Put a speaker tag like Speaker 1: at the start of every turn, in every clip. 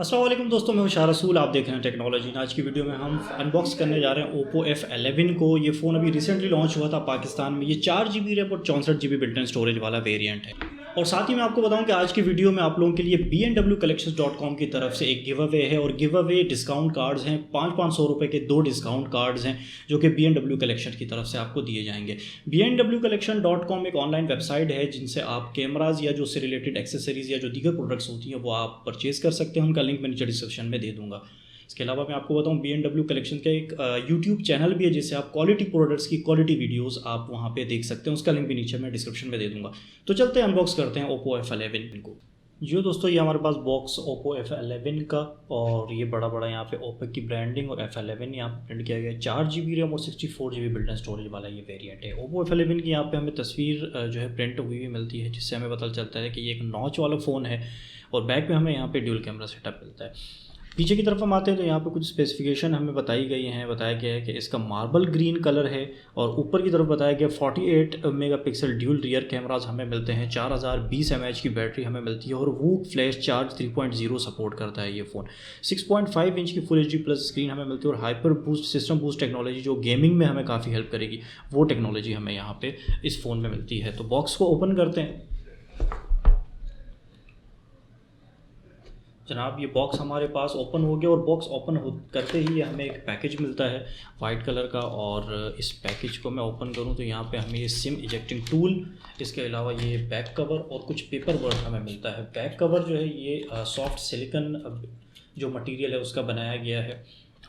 Speaker 1: अस्सलाम वालेकुम दोस्तों, मैं शाह रसूल। आप देख रहे हैं टेक्नोलॉजी। आज की वीडियो में हम अनबॉक्स करने जा रहे हैं ओप्पो F11 को। ये फ़ोन अभी रिसेंटली लॉन्च हुआ था पाकिस्तान में। ये 4 GB रैम और 64 GB बिल्ट इन स्टोरेज वाला वेरिएंट है। और साथ ही मैं आपको बताऊं कि आज की वीडियो में आप लोगों के लिए bnwcollections.com की तरफ से एक गिव अवे है। और गिव अवे डिस्काउंट कार्ड्स हैं, 500 रुपये के 2 डिस्काउंट कार्ड्स हैं जो कि BNW कलेक्शन की तरफ से आपको दिए जाएंगे। bnwcollection.com एक ऑनलाइन वेबसाइट है जिनसे आप कैमराज या जो उससे रिलेटेड एक्सेसरीज़ या जो दीगर प्रोडक्ट्स होती हैं वो आप परचेज़ कर सकते हैं। उनका लिंक मैं नीचे डिस्क्रिप्शन में दे दूँगा। इसके अलावा मैं आपको बताऊं BNW कलेक्शन का एक यूट्यूब चैनल भी है जिससे आप क्वालिटी प्रोडक्ट्स की क्वालिटी वीडियोस आप वहां पे देख सकते हैं। उसका लिंक भी नीचे मैं डिस्क्रिप्शन में दे दूंगा। तो चलते हैं अनबॉक्स करते हैं ओप्पो F11 को। जो दोस्तों ये हमारे पास बॉक्स ओप्पो F11 का, और ये बड़ा बड़ा यहाँ पे ओप्पो की ब्रांडिंग और F11 यहाँ पे प्रिंट किया गया है। 4 GB रैम और 64 GB बिल्ट इन स्टोरेज वाला ये वेरिएंट है। ओप्पो F11 की यहाँ पे हमें तस्वीर जो है प्रिंट हुई हुई मिलती है जिससे हमें पता चलता है कि ये एक नॉच वाला फ़ोन है। और बैक में हमें यहाँ पे ड्यूल कैमरा सेटअप मिलता है। पीछे की तरफ हम आते हैं तो यहाँ पे कुछ स्पेसिफिकेशन हमें बताई गई हैं। बताया गया है कि इसका मार्बल ग्रीन कलर है। और ऊपर की तरफ बताया गया 48 मेगापिक्सल ड्यूल रियर कैमराज हमें मिलते हैं। 4020 mAh की बैटरी हमें मिलती है। और वूक फ्लैश चार्ज 3.0 सपोर्ट करता है ये फ़ोन। 6.5 इंच की फुल HD प्लस स्क्रीन हमें मिलती है। और hyper boost system boost technology जो गेमिंग में हमें काफ़ी हेल्प करेगी, वो टेक्नोलॉजी हमें यहाँ पे इस फ़ोन में मिलती है। तो बॉक्स को ओपन करते हैं जनाब। ये बॉक्स हमारे पास ओपन हो गया। और बॉक्स ओपन हो करते ही हमें एक पैकेज मिलता है वाइट कलर का। और इस पैकेज को मैं ओपन करूं तो यहाँ पे हमें ये सिम इजेक्टिंग टूल, इसके अलावा ये बैक कवर और कुछ पेपर वर्क हमें मिलता है। बैक कवर जो है ये सॉफ्ट सिलिकन जो मटेरियल है उसका बनाया गया है।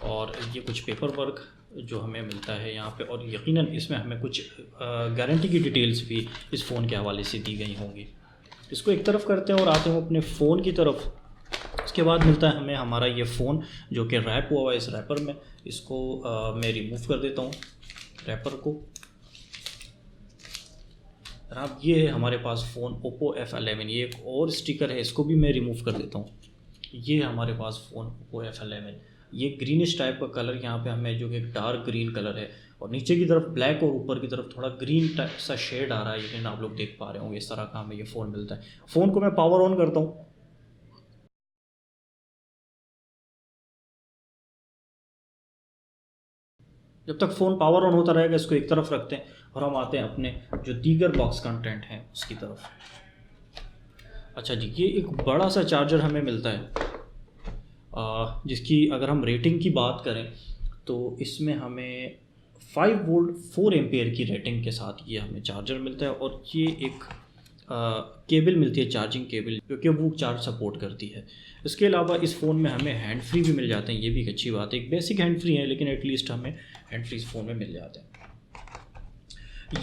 Speaker 1: और ये कुछ पेपर वर्क जो हमें मिलता है यहाँ पे। और यकीनन इसमें हमें कुछ गारंटी की डिटेल्स भी इस फ़ोन के हवाले से दी गई होंगी। इसको एक तरफ करते हैं और आते हैं अपने फ़ोन की तरफ। उसके बाद मिलता है हमें हमारा ये फ़ोन जो कि रैप हुआ है इस रैपर में। इसको मैं रिमूव कर देता हूँ रैपर को। जनाब ये है हमारे पास फ़ोन ओप्पो F11। ये एक और स्टिकर है, इसको भी मैं रिमूव कर देता हूँ। ये है हमारे पास फ़ोन ओप्पो F11। ये ग्रीनिश टाइप का कलर यहाँ पे हमें जो कि एक डार्क ग्रीन कलर है। और नीचे की तरफ ब्लैक और ऊपर की तरफ थोड़ा ग्रीन टाइप सा शेड आ रहा है। लेकिन आप लोग देख पा रहे होंगे इस तरह का हमें ये फ़ोन मिलता है। फ़ोन को मैं पावर ऑन करता हूँ। जब तक फ़ोन पावर ऑन होता रहेगा इसको एक तरफ रखते हैं और हम आते हैं अपने जो दीगर बॉक्स कंटेंट हैं उसकी तरफ। अच्छा जी, ये एक बड़ा सा चार्जर हमें मिलता है जिसकी अगर हम रेटिंग की बात करें तो इसमें हमें 5 वोल्ट 4 एम्पेयर की रेटिंग के साथ ये हमें चार्जर मिलता है। और ये एक केबल मिलती है, चार्जिंग केबल, जो कि वो चार्ज सपोर्ट करती है। इसके अलावा इस फ़ोन में हमें हैंड फ्री भी मिल जाते हैं। ये भी एक अच्छी बात है। एक बेसिक हैंड फ्री है लेकिन एटलीस्ट हमें हैंड फ्री इस फ़ोन में मिल जाते हैं।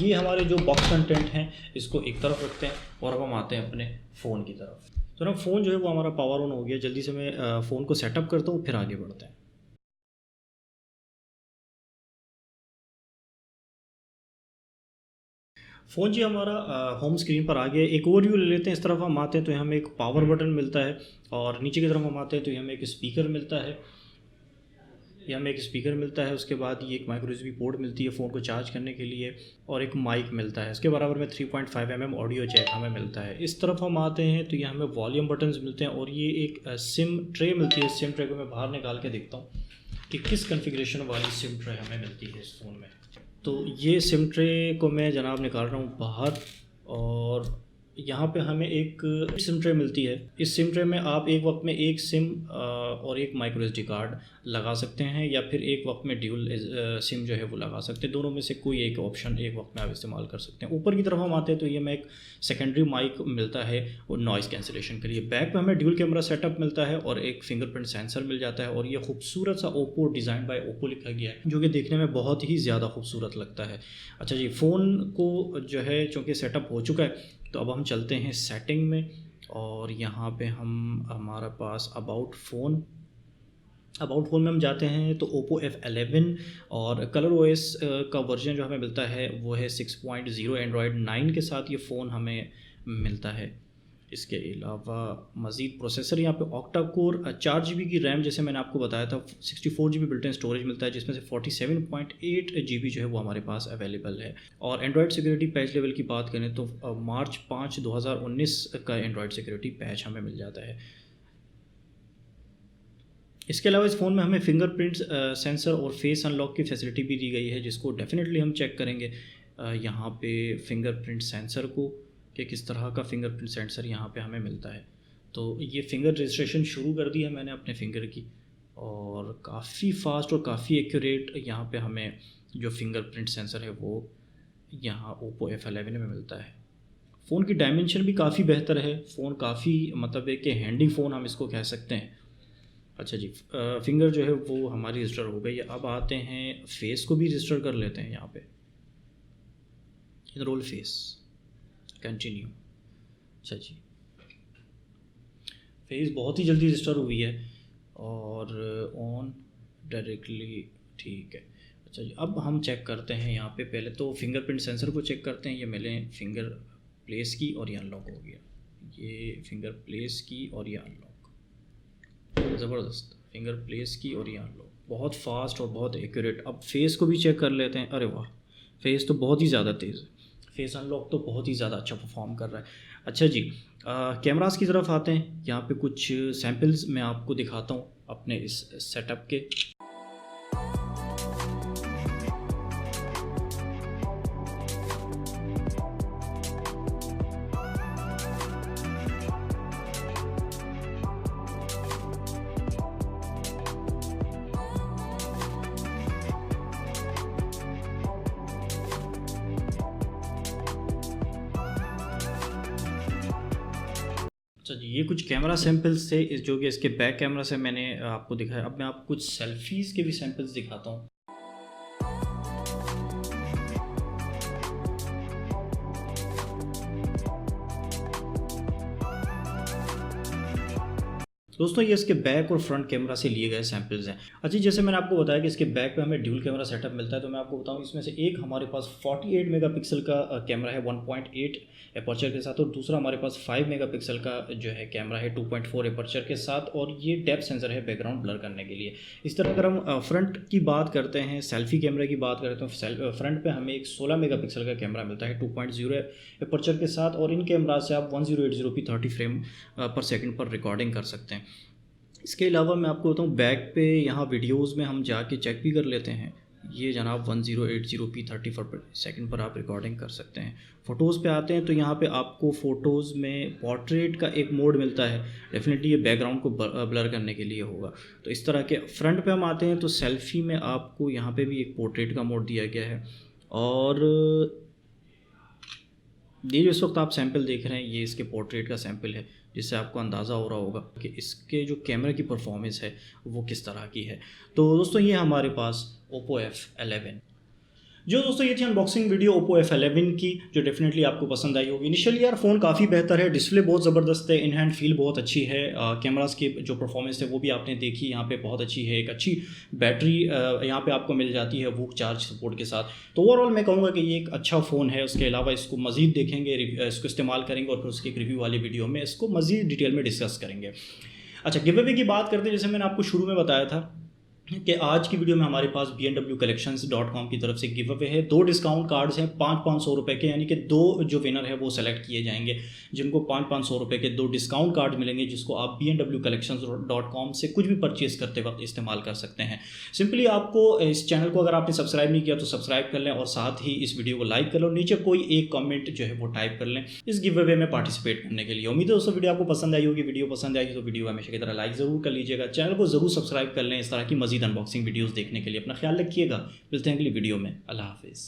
Speaker 1: ये हमारे जो बॉक्स कंटेंट हैं इसको एक तरफ रखते हैं और अब हम आते हैं अपने फ़ोन की तरफ। तो ना फ़ोन जो है वो हमारा पावर ऑन हो गया। जल्दी से मैं फ़ोन को सेटअप करता हूँ फिर आगे बढ़ते हैं। फ़ोन जी हमारा होम स्क्रीन पर आ गया। एक ओवरव्यू ले लेते हैं। इस तरफ हम आते हैं तो यहाँ हमें एक पावर बटन मिलता है। और नीचे की तरफ हम आते हैं तो यहाँ हमें एक स्पीकर मिलता है। यहाँ हमें एक स्पीकर मिलता है। उसके बाद ये एक माइक्रो USB पोर्ट मिलती है फ़ोन को चार्ज करने के लिए। और एक माइक मिलता है। इसके बराबर में 3.5 mm ऑडियो जैक हमें मिलता है। इस तरफ हम आते हैं तो यहाँ हमें वॉल्यूम बटन्स मिलते हैं। और ये एक सिम ट्रे मिलती है। सिम ट्रे को मैं बाहर निकाल के देखता हूँ कि किस कन्फिग्रेशन वाली सिम ट्रे हमें मिलती है इस फ़ोन में। तो ये सिम ट्रे को मैं जनाब निकाल रहा हूँ बाहर। और यहाँ पे हमें एक सिम ट्रे मिलती है। इस सिम ट्रे में आप एक वक्त में एक सिम और एक माइक्रो SD कार्ड लगा सकते हैं या फिर एक वक्त में ड्यूल सिम जो है वो लगा सकते हैं। दोनों में से कोई एक ऑप्शन एक वक्त में आप इस्तेमाल कर सकते हैं। ऊपर की तरफ हम आते हैं तो ये में एक सेकेंडरी माइक मिलता है और नॉइज़ कैंसिलेशन के लिए। बैक में हमें ड्यूल कैमरा सेटअप मिलता है और एक फिंगरप्रिंट सेंसर मिल जाता है। और ये खूबसूरत सा ओप्पो डिज़ाइन बाय ओप्पो लिखा गया है जो कि देखने में बहुत ही ज़्यादा खूबसूरत लगता है। अच्छा जी, फ़ोन को जो है चूँकि सेटअप हो चुका है तो अब हम चलते हैं सेटिंग में। और यहाँ पे हमारे पास अबाउट फ़ोन में हम जाते हैं तो ओप्पो F11 और कलर OS का वर्जन जो हमें मिलता है वो है 6.0 एंड्रॉयड 9 के साथ ये फ़ोन हमें मिलता है। इसके अलावा मज़ीद प्रोसेसर यहाँ पे ऑक्टा कोर 4 GB की रैम जैसे मैंने आपको बताया था। 64 GB बिल्ट इन स्टोरेज मिलता है जिसमें से 47.8 GB जो है वो हमारे पास अवेलेबल है। और एंड्रॉयड सिक्योरिटी पैच लेवल की बात करें तो मार्च 5 2019 का एंड्रॉयड सिक्योरिटी पैच हमें मिल जाता है। इसके अलावा इस फ़ोन में हमें फिंगरप्रिंट सेंसर और फेस अनलॉक की फैसिलिटी भी दी गई है, जिसको डेफिनेटली हम चेक करेंगे यहाँ पे फिंगरप्रिंट सेंसर को, कि किस तरह का फिंगरप्रिंट सेंसर यहाँ पे हमें मिलता है। तो ये फिंगर रजिस्ट्रेशन शुरू कर दी है मैंने अपने फिंगर की, और काफ़ी फास्ट और काफ़ी एक्यूरेट यहाँ पे हमें जो फिंगरप्रिंट सेंसर है वो यहाँ Oppo F11 में मिलता है। फ़ोन की डायमेंशन भी काफ़ी बेहतर है, फ़ोन काफ़ी मतलब एक हैंडी फ़ोन हम इसको कह सकते हैं। अच्छा जी, फिंगर जो है वो हमारी रजिस्टर हो गई है। अब आते हैं फेस को भी रजिस्टर कर लेते हैं यहाँ पे। Enrol face, continue. अच्छा जी, फेस बहुत ही जल्दी रजिस्टर हुई है और ऑन डायरेक्टली, ठीक है। अच्छा जी, अब हम चेक करते हैं यहाँ पे, पहले तो फिंगरप्रिंट सेंसर को चेक करते हैं। ये मैंने फिंगर प्लेस की और ये अनलॉक हो गया, ये फिंगर प्लेस की और ये अनलॉक, ज़बरदस्त। फिंगर प्लेस की और ये अनलॉक, बहुत फास्ट और बहुत एक्यूरेट। अब फेस को भी चेक कर लेते हैं। अरे वाह, फेस तो बहुत ही ज़्यादा तेज़ है, फेस अनलॉक तो बहुत ही ज़्यादा अच्छा परफॉर्म कर रहा है। अच्छा जी, कैमरास की तरफ आते हैं। यहाँ पे कुछ सैम्पल्स मैं आपको दिखाता हूँ अपने इस सेटअप के। अच्छा जी, ये कुछ कैमरा सैम्पल्स थे जो कि इसके बैक कैमरा से मैंने आपको दिखाया। अब मैं आपको कुछ सेल्फीज़ के भी सैम्पल्स दिखाता हूँ। दोस्तों ये इसके बैक और फ्रंट कैमरा से लिए गए सैम्पल्स हैं। अच्छा, जैसे मैंने आपको बताया कि इसके बैक पे हमें ड्यूल कैमरा सेटअप मिलता है, तो मैं आपको बताऊं इसमें से एक हमारे पास 48 मेगापिक्सल का कैमरा है 1.8 एपर्चर के साथ, और दूसरा हमारे पास 5 मेगापिक्सल का जो है कैमरा है 2.4 एपर्चर के साथ, और ये डेप्थ सेंसर है बैकग्राउंड ब्लर करने के लिए। इस तरह अगर हम फ्रंट की बात करते हैं, सेल्फी कैमरे की बात करते हैं, तो फ्रंट पे हमें एक 16 मेगापिक्सल का कैमरा मिलता है 2.0 एपर्चर के साथ, और इन कैमरा से आप 1080p 30 फ्रेम पर सेकेंड पर रिकॉर्डिंग कर सकते हैं। इसके अलावा मैं आपको बताऊँ बैक पे यहाँ वीडियोस में हम जाके चेक भी कर लेते हैं। ये जनाब 1080p 30 पर सेकंड पर आप रिकॉर्डिंग कर सकते हैं। फ़ोटोज़ पे आते हैं तो यहाँ पे आपको फ़ोटोज़ में पोर्ट्रेट का एक मोड मिलता है, डेफिनेटली ये बैकग्राउंड को ब्लर करने के लिए होगा। तो इस तरह के फ्रंट पे हम आते हैं तो सेल्फ़ी में आपको यहाँ पे भी एक पोर्ट्रेट का मोड दिया गया है, और ये जो इस वक्त आप सैंपल देख रहे हैं ये इसके पोर्ट्रेट का सैंपल है, जिससे आपको अंदाज़ा हो रहा होगा कि इसके जो कैमरे की परफॉर्मेंस है वो किस तरह की है। तो दोस्तों ये हमारे पास Oppo F11। जो दोस्तों ये थी अनबॉक्सिंग वीडियो Oppo F11 की, जो डेफिनेटली आपको पसंद आई होगी। इनिशियली यार फ़ोन काफ़ी बेहतर है, डिस्प्ले बहुत ज़बरदस्त है, इन हैंड फील बहुत अच्छी है, कैमरास की जो परफॉर्मेंस है वो भी आपने देखी यहाँ पे बहुत अच्छी है। एक अच्छी बैटरी यहाँ पे आपको मिल जाती है वूक चार्ज सपोर्ट के साथ। तो ओवरऑल मैं कहूँगा कि ये एक अच्छा फ़ोन है। उसके अलावा इसको मज़ीद देखेंगे, इसको इस्तेमाल करेंगे और फिर उसकी एक रिव्यू वाली वीडियो में इसको मज़ीद डिटेल में डिस्कस करेंगे। अच्छा, गिव अवे की बात करते हैं। जैसे मैंने आपको शुरू में बताया था कि आज की वीडियो में हमारे पास bmwcollections.com की तरफ से गिव अवे है। 2 डिस्काउंट कार्ड्स हैं 500 रुपये के, यानी कि 2 जो विनर है वो सेलेक्ट किए जाएंगे, जिनको 500 रुपये के 2 डिस्काउंट कार्ड मिलेंगे, जिसको आप bmwcollections.com से कुछ भी परचेज़ करते वक्त इस्तेमाल कर सकते हैं। सिंपली आपको इस चैनल को अगर आपने सब्सक्राइब नहीं किया तो सब्सक्राइब कर लें, और साथ ही इस वीडियो को लाइक कर लो, नीचे कोई एक कॉमेंट जो है वो टाइप कर लें इस गिव अवे में पार्टिसिपेट करने के लिए। उम्मीद है दोस्तों वीडियो आपको पसंद आई होगी। वीडियो पसंद आई तो वीडियो हमेशा की तरह लाइक ज़रूर कर लीजिएगा, चैनल को ज़रूर सब्सक्राइब कर लें इस तरह की मज़ीद अनबॉक्सिंग वीडियोस देखने के लिए। अपना ख्याल रखिएगा, मिलते हैं अगली वीडियो में। अल्लाह हाफिज़।